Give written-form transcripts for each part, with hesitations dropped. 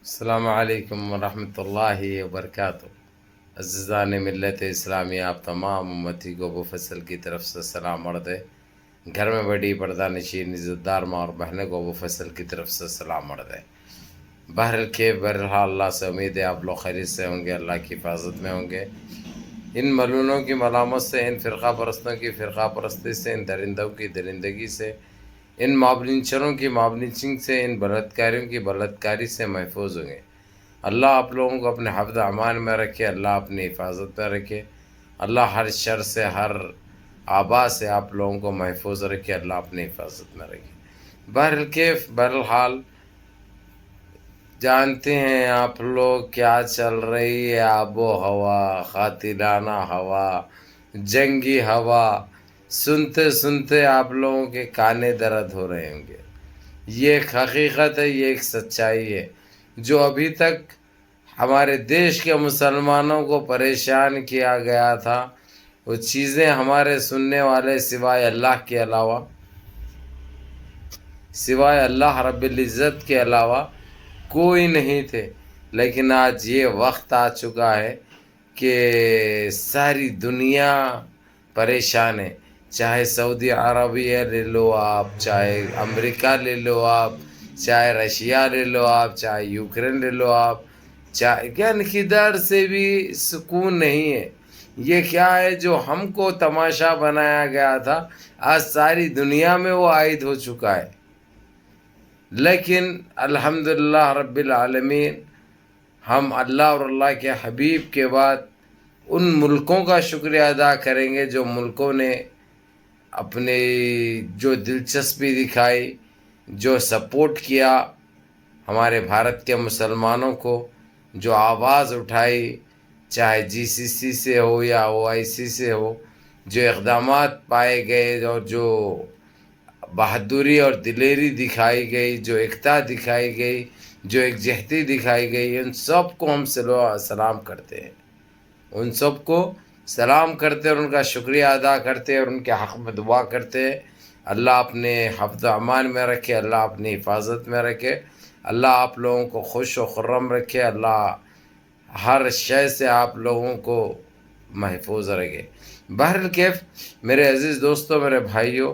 السلام علیکم ورحمۃ اللہ وبرکاتہ۔ عزیزان ملت اسلامی، آپ تمام امتی کو ابو فصل کی طرف سے سلام عرض ہے۔ گھر میں بڑی پردہ نشین عزت دار ماں اور بہنوں کو ابو فصل کی طرف سے سلام عرض ہے۔ بہرحال اللہ سے امید ہے آپ لوگ خیریت سے ہوں گے، اللہ کی حفاظت میں ہوں گے۔ ان ملونوں کی ملامت سے، ان فرقہ پرستوں کی فرقہ پرستی سے، ان درندوں کی درندگی سے، ان مابلنچروں کی مابلنچنگ سے، ان بلاتکاریوں کی بلاتکاری سے محفوظ ہوں گے۔ اللہ آپ لوگوں کو اپنے حفظ امان میں رکھے، اللہ اپنی حفاظت میں رکھے، اللہ ہر شر سے، ہر آبا سے آپ لوگوں کو محفوظ رکھے، اللہ اپنی حفاظت میں رکھے۔ بہرحال جانتے ہیں آپ لوگ کیا چل رہی ہے، آب و ہوا، قاتلانہ ہوا، جنگی ہوا، سنتے سنتے آپ لوگوں کے کانے درد ہو رہے ہوں گے۔ یہ ایک حقیقت ہے، یہ ایک سچائی ہے جو ابھی تک ہمارے دیش کے مسلمانوں کو پریشان کیا گیا تھا۔ وہ چیزیں ہمارے سننے والے سوائے اللہ کے علاوہ، سوائے اللہ رب العزت کے علاوہ کوئی نہیں تھے۔ لیکن آج یہ وقت آ چکا ہے کہ ساری دنیا پریشان ہے۔ چاہے سعودی عربیہ لے لو آپ، چاہے امریکہ لے لو آپ، چاہے رشیا لے لو آپ، چاہے یوکرین لے لو آپ، چاہے کدھر سے بھی سکون نہیں ہے۔ یہ کیا ہے جو ہم کو تماشا بنایا گیا تھا، آج ساری دنیا میں وہ عائد ہو چکا ہے۔ لیکن الحمدللہ رب العالمین، ہم اللہ اور اللہ کے حبیب کے بعد ان ملکوں کا شکریہ ادا کریں گے جو ملکوں نے اپنے جو دلچسپی دکھائی، جو سپورٹ کیا ہمارے بھارت کے مسلمانوں کو، جو آواز اٹھائی، چاہے جی سی سی سے ہو یا او آئی سی سے ہو، جو اقدامات پائے گئے اور جو بہادری اور دلیری دکھائی گئی، جو ایکتا دکھائی گئی، جو یکجہتی دکھائی گئی، ان سب کو ہم سلام کرتے ہیں، ان سب کو سلام کرتے اور ان کا شکریہ ادا کرتے اور ان کے حق میں دعا کرتے ہیں۔ اللہ اپنے حفظ و امان میں رکھے، اللہ اپنی حفاظت میں رکھے، اللہ آپ لوگوں کو خوش و خرم رکھے، اللہ ہر شے سے آپ لوگوں کو محفوظ رکھے۔ بہرکیف میرے عزیز دوستوں، میرے بھائیوں،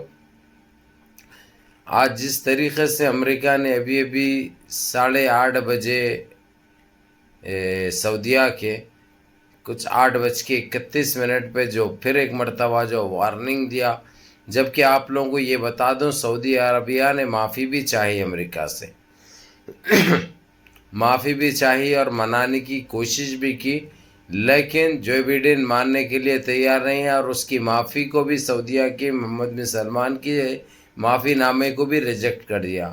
آج جس طریقے سے امریکہ نے ابھی 8:30 بجے سعودیہ کے کچھ 8:31 پہ جو پھر ایک مرتبہ جو وارننگ دیا، جبکہ آپ لوگوں کو یہ بتا دوں سعودی عربیہ نے معافی بھی چاہی امریکہ سے، معافی بھی چاہی اور منانے کی کوشش بھی کی، لیکن جو بائیڈن ماننے کے لیے تیار نہیں ہے، اور اس کی معافی کو بھی سعودیہ کی محمد بن سلمان کی معافی نامے کو بھی ریجیکٹ کر دیا۔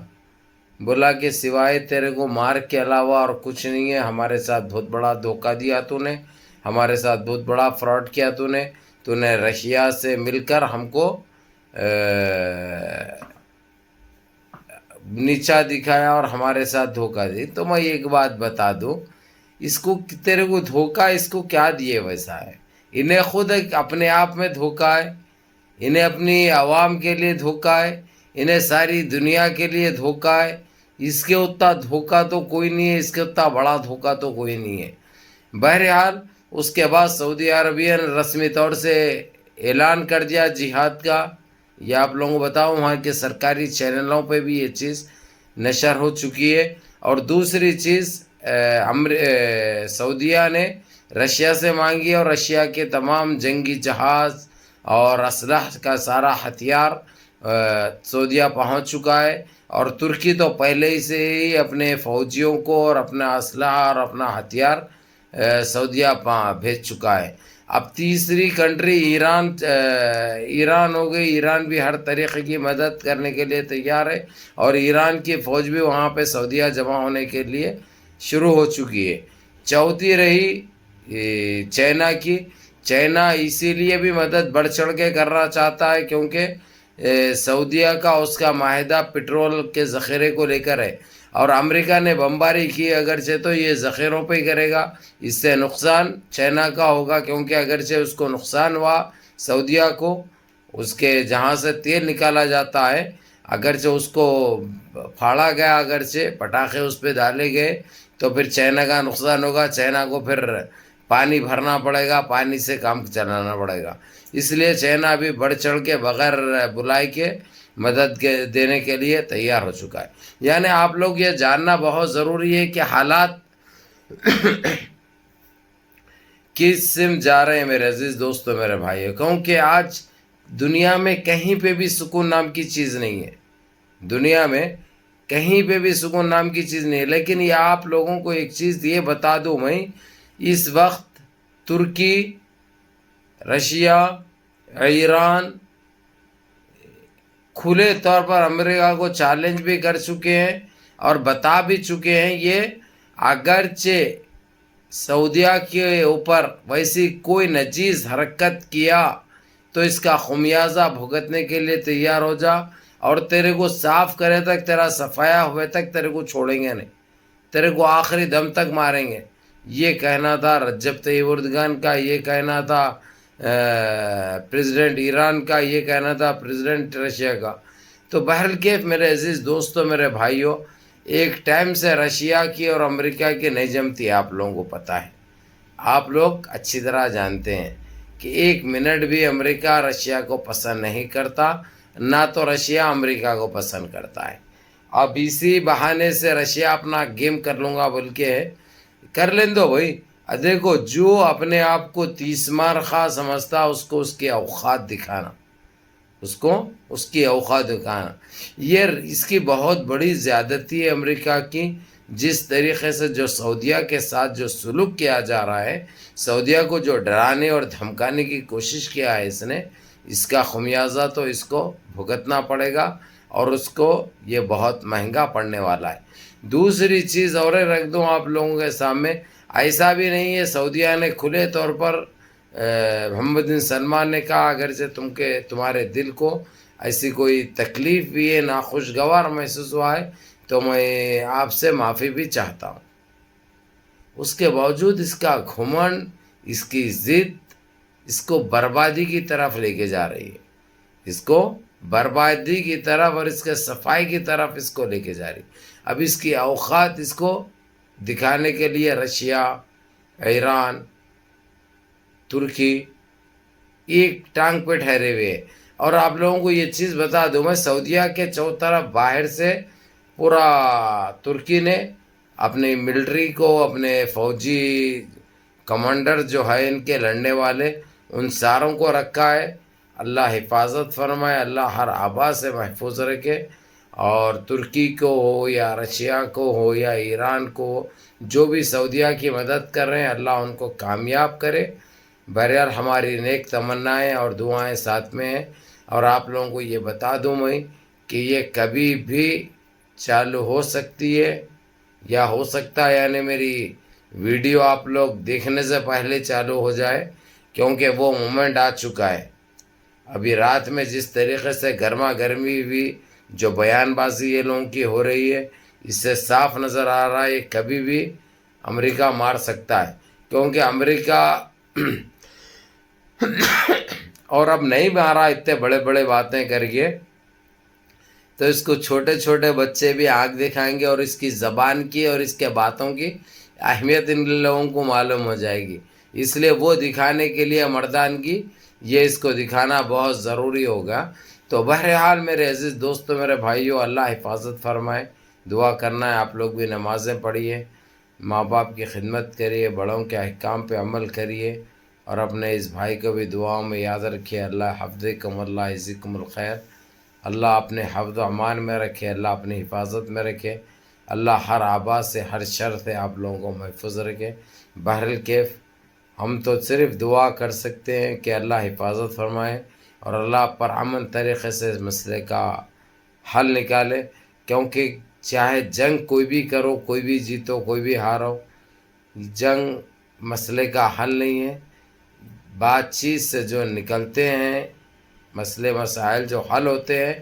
بولا کہ سوائے تیرے کو مار کے علاوہ اور کچھ نہیں ہے، ہمارے ساتھ بہت بڑا دھوکہ دیا تو نے، ہمارے ساتھ بہت بڑا فراڈ کیا تو نے رشیا سے مل کر ہم کو نیچا دکھایا اور ہمارے ساتھ دھوکہ دی۔ تو میں ایک بات بتا دوں، اس کو تیرے کو دھوکہ اس کو کیا دیے ویسا ہے؟ انہیں خود اپنے آپ میں دھوکہ ہے، انہیں اپنی عوام کے لیے دھوکہ ہے، انہیں ساری دنیا کے لیے دھوکہ ہے۔ اس کے اتنا دھوکہ تو کوئی نہیں ہے، اس کے اتنا بڑا دھوکہ تو کوئی نہیں ہے۔ بہرحال اس کے بعد سعودی عربیہ نے رسمی طور سے اعلان کر دیا جہاد کا۔ یہ آپ لوگوں کو بتاؤں، وہاں کے سرکاری چینلوں پہ بھی یہ چیز نشر ہو چکی ہے۔ اور دوسری چیز، سعودیہ نے رشیا سے مانگی اور رشیا کے تمام جنگی جہاز اور اسلحہ کا سارا ہتھیار سعودیہ پہنچ چکا ہے، اور ترکی تو پہلے ہی سے ہی اپنے فوجیوں کو اور اپنا اسلحہ اور اپنا ہتھیار سعودیہ بھیج چکا ہے۔ اب تیسری کنٹری ایران ہو گئی، ایران بھی ہر طریقے کی مدد کرنے کے لیے تیار ہے، اور ایران کی فوج بھی وہاں پہ سعودیہ جمع ہونے کے لیے شروع ہو چکی ہے۔ چوتھی رہی چائنا کی، چائنا اسی لیے بھی مدد بڑھ چڑھ کے کرنا چاہتا ہے کیونکہ سعودیہ کا اس کا معاہدہ پٹرول کے ذخیرے کو لے کر ہے، اور امریکہ نے بمباری کی اگرچہ تو یہ ذخیروں پہ ہی کرے گا، اس سے نقصان چائنا کا ہوگا، کیونکہ اگرچہ اس کو نقصان ہوا سعودیہ کو، اس کے جہاں سے تیل نکالا جاتا ہے، اگرچہ اس کو پھاڑا گیا، اگرچہ پٹاخے اس پہ ڈالے گئے، تو پھر چائنا کا نقصان ہوگا، چائنا کو پھر پانی بھرنا پڑے گا، پانی سے کام چلانا پڑے گا. اس لیے چائنا ابھی بڑھ چڑھ کے بغیر بلائی کے مدد دینے کے لیے تیار ہو چکا ہے. یعنی آپ لوگ یہ جاننا بہت ضروری ہے کہ حالات کس سمت جا رہے ہیں میرے عزیز دوستو، میرے بھائیو. کیونکہ آج دنیا میں کہیں پہ بھی سکون نام کی چیز نہیں ہے، دنیا میں کہیں پہ بھی سکون نام کی چیز نہیں ہے. لیکن یہ آپ لوگوں کو ایک چیز یہ بتا دوں میں، اس وقت ترکی، رشیا، ایران کھلے طور پر امریکہ کو چیلنج بھی کر چکے ہیں اور بتا بھی چکے ہیں، یہ اگرچہ سعودیہ کے اوپر ویسی کوئی نجیز حرکت کیا تو اس کا خمیازہ بھگتنے کے لیے تیار ہو جا، اور تیرے کو صاف کرے تک، تیرا صفایا ہوئے تک تیرے کو چھوڑیں گے نہیں، تیرے کو آخری دم تک ماریں گے. یہ کہنا تھا رجب طیب اردگان کا، یہ کہنا تھا پریزیڈنٹ ایران کا، یہ کہنا تھا پریزیڈنٹ رشیا کا. تو بہرکیف میرے عزیز دوستو، میرے بھائیوں، ایک ٹائم سے رشیا کی اور امریکہ کی نہیں جمتی، آپ لوگوں کو پتہ ہے، آپ لوگ اچھی طرح جانتے ہیں کہ ایک منٹ بھی امریکہ رشیا کو پسند نہیں کرتا، نہ تو رشیا امریکہ کو پسند کرتا ہے. اب اسی بہانے سے رشیا اپنا گیم کر لوں گا بول کے کر لیں دو بھائی. دیکھو، جو اپنے آپ کو تیسمار خواہ سمجھتا، اس کو اس کی اوقات دکھانا، اس کو اس کی اوقات دکھانا. یہ اس کی بہت بڑی زیادتی ہے امریکہ کی. جس طریقے سے جو سعودیہ کے ساتھ جو سلوک کیا جا رہا ہے، سعودیہ کو جو ڈرانے اور دھمکانے کی کوشش کیا ہے اس نے، اس کا خمیازہ تو اس کو بھگتنا پڑے گا، اور اس کو یہ بہت مہنگا پڑنے والا ہے. دوسری چیز اور رکھ دوں آپ لوگوں کے سامنے، ایسا بھی نہیں ہے سعودیہ نے کھلے طور پر محمد بن سلمان نے کہا اگرچہ تمہارے دل کو ایسی کوئی تکلیف بھی ہے، ناخوشگوار محسوس ہوا ہے، تو میں آپ سے معافی بھی چاہتا ہوں. اس کے باوجود اس کا گھمنڈ، اس کی ضد اس کو بربادی کی طرف لے کے جا رہی ہے، اس کو بربادی کی طرف اور اس کے صفائی کی طرف اس کو لے کے جا رہی. اب اس کی اوقات اس کو دکھانے کے لیے رشیا، ایران، ترکی ایک ٹانگ پہ ٹھہرے ہوئے ہیں. اور آپ لوگوں کو یہ چیز بتا دوں میں، سعودیہ کے چوطرف باہر سے پورا ترکی نے اپنی ملٹری کو، اپنے فوجی کمانڈر جو ہے ان کے لڑنے والے، ان ساروں کو رکھا ہے. اللہ حفاظت فرمائے، اللہ ہر آبا سے محفوظ رکھے. اور ترکی کو ہو یا رشیا کو ہو یا ایران کو، جو بھی سعودیہ کی مدد کر رہے ہیں، اللہ ان کو کامیاب کرے. بہرحال ہماری نیک تمنائیں اور دعائیں ساتھ میں ہیں. اور آپ لوگوں کو یہ بتا دوں میں کہ یہ کبھی بھی چالو ہو سکتی ہے، یا ہو سکتا ہے یعنی میری ویڈیو آپ لوگ دیکھنے سے پہلے چالو ہو جائے، کیونکہ وہ مومنٹ آ چکا ہے. ابھی رات میں جس طریقے سے گرما گرمی بھی جو بیان بازی یہ لوگوں کی ہو رہی ہے، اس سے صاف نظر آ رہا ہے یہ کبھی بھی امریکہ مار سکتا ہے. کیونکہ امریکہ اور اب نہیں مارا اتنے بڑے بڑے باتیں کر کے، تو اس کو چھوٹے چھوٹے بچے بھی آنکھ دکھائیں گے، اور اس کی زبان کی اور اس کے باتوں کی اہمیت ان لوگوں کو معلوم ہو جائے گی. اس لیے وہ دکھانے کے لیے مردانگی، یہ اس کو دکھانا بہت ضروری ہوگا. تو بہرحال میرے عزیز دوستو، میرے بھائیو، اللہ حفاظت فرمائے. دعا کرنا ہے، آپ لوگ بھی نمازیں پڑھیے، ماں باپ کی خدمت کریے، بڑوں کے احکام پہ عمل کریے، اور اپنے اس بھائی کو بھی دعاؤں میں یاد رکھیے. اللہ حفظکم، اللہ یجزیکم الخیر. اللہ اپنے حفظ و امان میں رکھے، اللہ اپنی حفاظت میں رکھے. اللہ ہر آبا سے، ہر شر سے آپ لوگوں کو محفوظ رکھے. بہرکیف ہم تو صرف دعا کر سکتے ہیں کہ اللہ حفاظت فرمائے، اور اللہ پر امن طریقے سے اس مسئلے کا حل نکالے. کیونکہ چاہے جنگ کوئی بھی کرو، کوئی بھی جیتو، کوئی بھی ہارو، جنگ مسئلے کا حل نہیں ہے. بات چیت سے جو نکلتے ہیں مسئلے مسائل، جو حل ہوتے ہیں،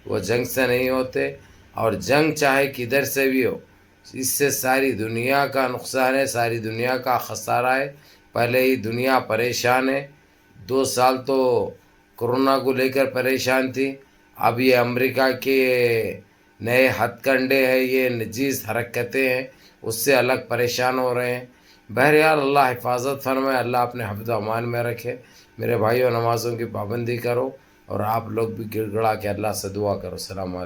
وہ جنگ سے نہیں ہوتے. اور جنگ چاہے کدھر سے بھی ہو، اس سے ساری دنیا کا نقصان ہے، ساری دنیا کا خسارہ ہے. پہلے ہی دنیا پریشان ہے، 2 سال تو کرونا کو لے کر پریشان تھی. اب یہ امریکہ کے نئے ہتھ کنڈے ہیں، یہ نجیز حرکتیں ہیں، اس سے الگ پریشان ہو رہے ہیں. بہرحال اللہ حفاظت فرمائے، اللہ اپنے حفظ و امان میں رکھے. میرے بھائیوں، نمازوں کی پابندی کرو، اور آپ لوگ بھی گڑ گڑا کے اللہ سے دعا کرو. السلام علیکم.